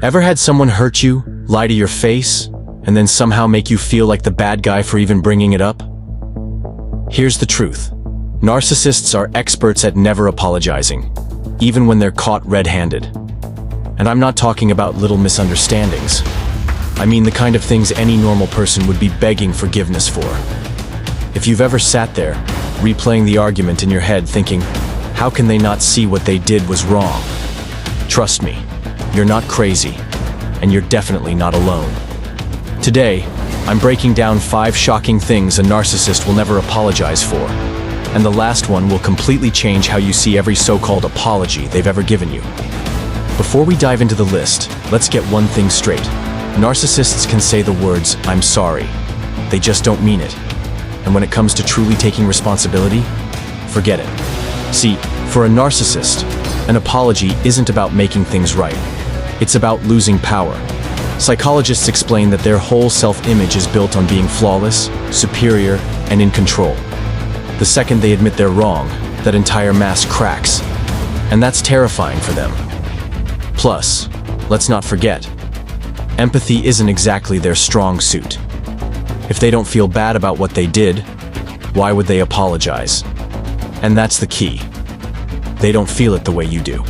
Ever had someone hurt you, lie to your face, and then somehow make you feel like the bad guy for even bringing it up? Here's the truth. Narcissists are experts at never apologizing, even when they're caught red-handed. And I'm not talking about little misunderstandings. I mean the kind of things any normal person would be begging forgiveness for. If you've ever sat there, replaying the argument in your head thinking, how can they not see what they did was wrong? Trust me, you're not crazy, and you're definitely not alone. Today, I'm breaking down 5 shocking things a narcissist will never apologize for, and the last one will completely change how you see every so-called apology they've ever given you. Before we dive into the list, let's get one thing straight. Narcissists can say the words, "I'm sorry." They just don't mean it. And when it comes to truly taking responsibility, forget it. See, for a narcissist, an apology isn't about making things right. It's about losing power. Psychologists explain that their whole self-image is built on being flawless, superior, and in control. The second they admit they're wrong, that entire mask cracks. And that's terrifying for them. Plus, let's not forget, empathy isn't exactly their strong suit. If they don't feel bad about what they did, why would they apologize? And that's the key. They don't feel it the way you do.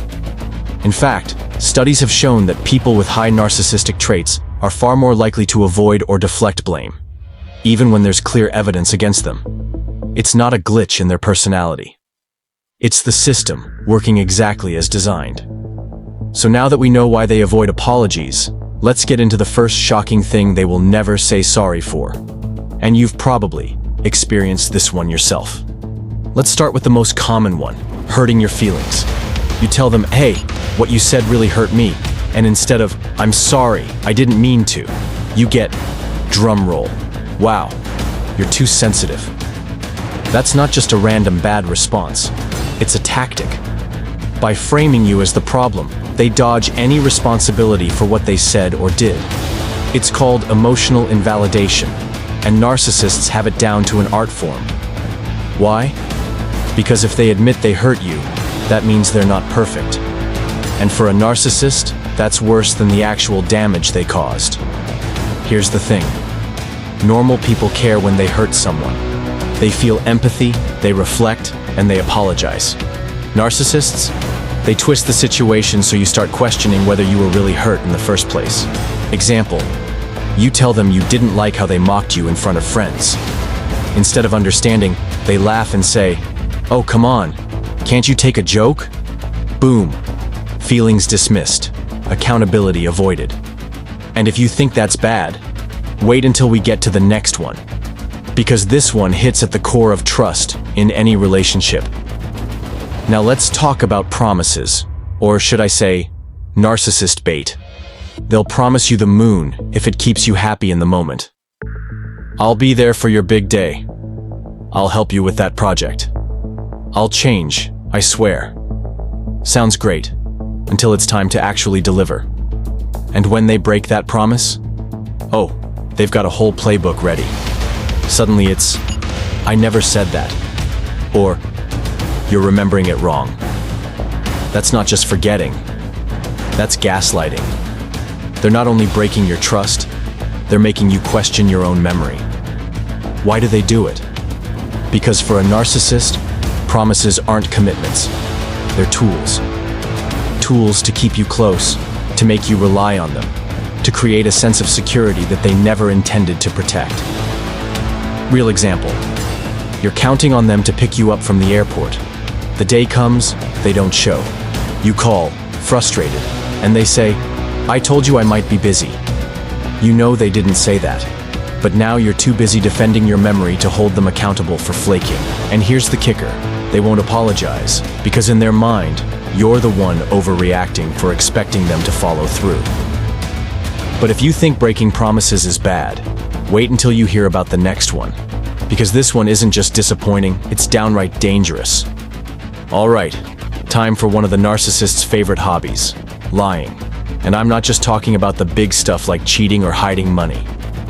In fact, studies have shown that people with high narcissistic traits are far more likely to avoid or deflect blame, even when there's clear evidence against them. It's not a glitch in their personality. It's the system working exactly as designed. So now that we know why they avoid apologies, let's get into the first shocking thing they will never say sorry for. And you've probably experienced this one yourself. Let's start with the most common one, hurting your feelings. You tell them, "Hey, what you said really hurt me," and instead of, "I'm sorry, I didn't mean to," you get, drum roll, "Wow, you're too sensitive." That's not just a random bad response, it's a tactic. By framing you as the problem, they dodge any responsibility for what they said or did. It's called emotional invalidation, and narcissists have it down to an art form. Why? Because if they admit they hurt you, that means they're not perfect. And for a narcissist, that's worse than the actual damage they caused. Here's the thing. Normal people care when they hurt someone. They feel empathy, they reflect, and they apologize. Narcissists? They twist the situation so you start questioning whether you were really hurt in the first place. Example, you tell them you didn't like how they mocked you in front of friends. Instead of understanding, they laugh and say, "Oh, come on, can't you take a joke?" Boom. Feelings dismissed. Accountability avoided. And if you think that's bad, wait until we get to the next one. Because this one hits at the core of trust in any relationship. Now let's talk about promises, or should I say, narcissist bait. They'll promise you the moon if it keeps you happy in the moment. "I'll be there for your big day. I'll help you with that project. I'll change, I swear." Sounds great, until it's time to actually deliver. And when they break that promise, oh, they've got a whole playbook ready. Suddenly it's, "I never said that," or "You're remembering it wrong." That's not just forgetting, that's gaslighting. They're not only breaking your trust, they're making you question your own memory. Why do they do it? Because for a narcissist, promises aren't commitments. They're tools. Tools to keep you close, to make you rely on them, to create a sense of security that they never intended to protect. Real example. You're counting on them to pick you up from the airport. The day comes, they don't show. You call, frustrated, and they say, "I told you I might be busy." You know they didn't say that, but now you're too busy defending your memory to hold them accountable for flaking. And here's the kicker. They won't apologize, because in their mind, you're the one overreacting for expecting them to follow through. But if you think breaking promises is bad, wait until you hear about the next one. Because this one isn't just disappointing, it's downright dangerous. All right, time for one of the narcissist's favorite hobbies, lying. And I'm not just talking about the big stuff like cheating or hiding money.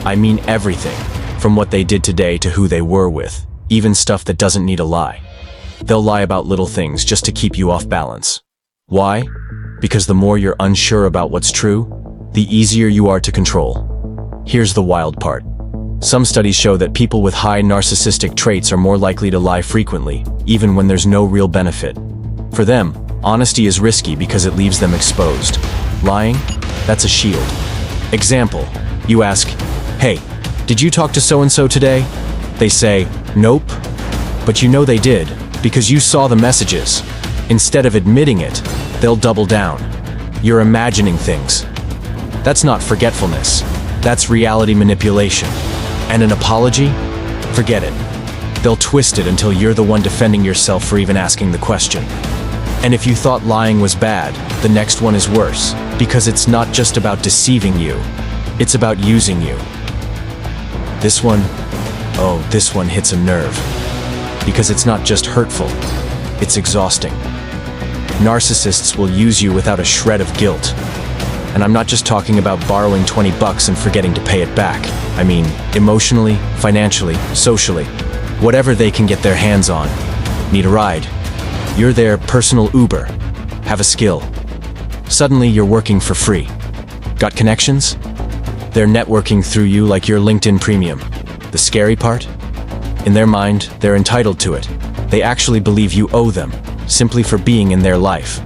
I mean everything, from what they did today to who they were with, even stuff that doesn't need a lie. They'll lie about little things just to keep you off balance. Why? Because the more you're unsure about what's true, the easier you are to control. Here's the wild part. Some studies show that people with high narcissistic traits are more likely to lie frequently, even when there's no real benefit. For them, honesty is risky because it leaves them exposed. Lying? That's a shield. Example, you ask, "Hey, did you talk to so-and-so today?" They say, "Nope." But you know they did, because you saw the messages. Instead of admitting it, they'll double down. You're imagining things. That's not forgetfulness. That's reality manipulation. And an apology? Forget it. They'll twist it until you're the one defending yourself for even asking the question. And if you thought lying was bad, the next one is worse, because it's not just about deceiving you. It's about using you. This one hits a nerve. Because it's not just hurtful, it's exhausting. Narcissists will use you without a shred of guilt. And I'm not just talking about borrowing $20 and forgetting to pay it back. I mean, emotionally, financially, socially, whatever they can get their hands on. Need a ride? You're their personal Uber. Have a skill. Suddenly you're working for free. Got connections? They're networking through you like your LinkedIn Premium. The scary part? In their mind, they're entitled to it. They actually believe you owe them, simply for being in their life.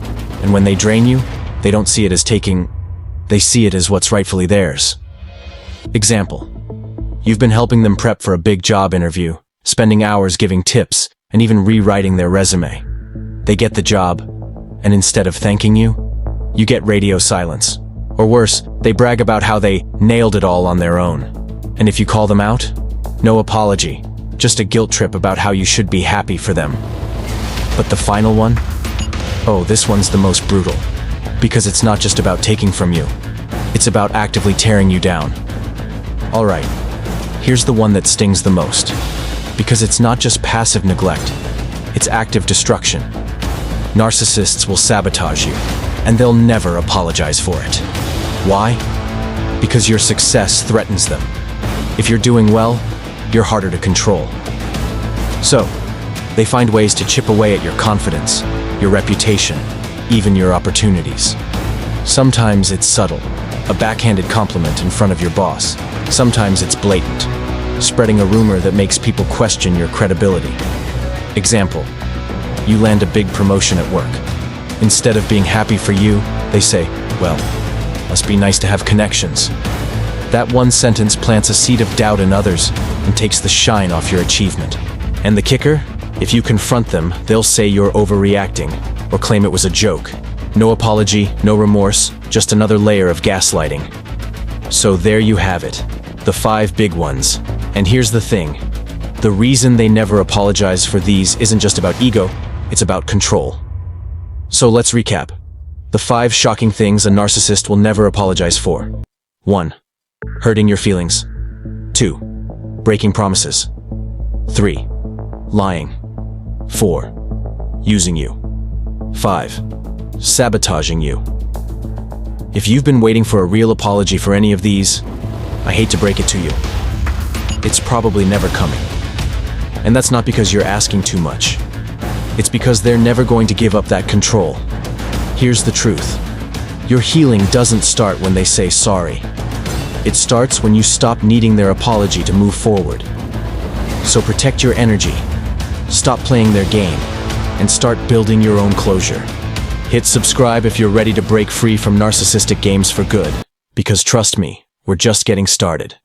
And when they drain you, they don't see it as taking, they see it as what's rightfully theirs. Example. You've been helping them prep for a big job interview, spending hours giving tips, and even rewriting their resume. They get the job, and instead of thanking you, you get radio silence. Or worse, they brag about how they nailed it all on their own. And if you call them out, no apology, just a guilt trip about how you should be happy for them. But the final one? Oh, this one's the most brutal. Because it's not just about taking from you. It's about actively tearing you down. Alright, here's the one that stings the most. Because it's not just passive neglect, it's active destruction. Narcissists will sabotage you, and they'll never apologize for it. Why? Because your success threatens them. If you're doing well, you're harder to control. So, they find ways to chip away at your confidence, your reputation, even your opportunities. Sometimes it's subtle, a backhanded compliment in front of your boss. Sometimes it's blatant, spreading a rumor that makes people question your credibility. Example, you land a big promotion at work. Instead of being happy for you, they say, "Well, must be nice to have connections." That one sentence plants a seed of doubt in others and takes the shine off your achievement. And the kicker? If you confront them, they'll say you're overreacting or claim it was a joke. No apology, no remorse, just another layer of gaslighting. So there you have it, the 5 big ones. And here's the thing. The reason they never apologize for these isn't just about ego, it's about control. So let's recap. The 5 shocking things a narcissist will never apologize for. 1. Hurting your feelings. 2. Breaking promises. 3. Lying. 4. Using you. 5. Sabotaging you. If you've been waiting for a real apology for any of these, I hate to break it to you. It's probably never coming. And that's not because you're asking too much. It's because they're never going to give up that control. Here's the truth. Your healing doesn't start when they say sorry. It starts when you stop needing their apology to move forward. So protect your energy, stop playing their game, and start building your own closure. Hit subscribe if you're ready to break free from narcissistic games for good. Because trust me, we're just getting started.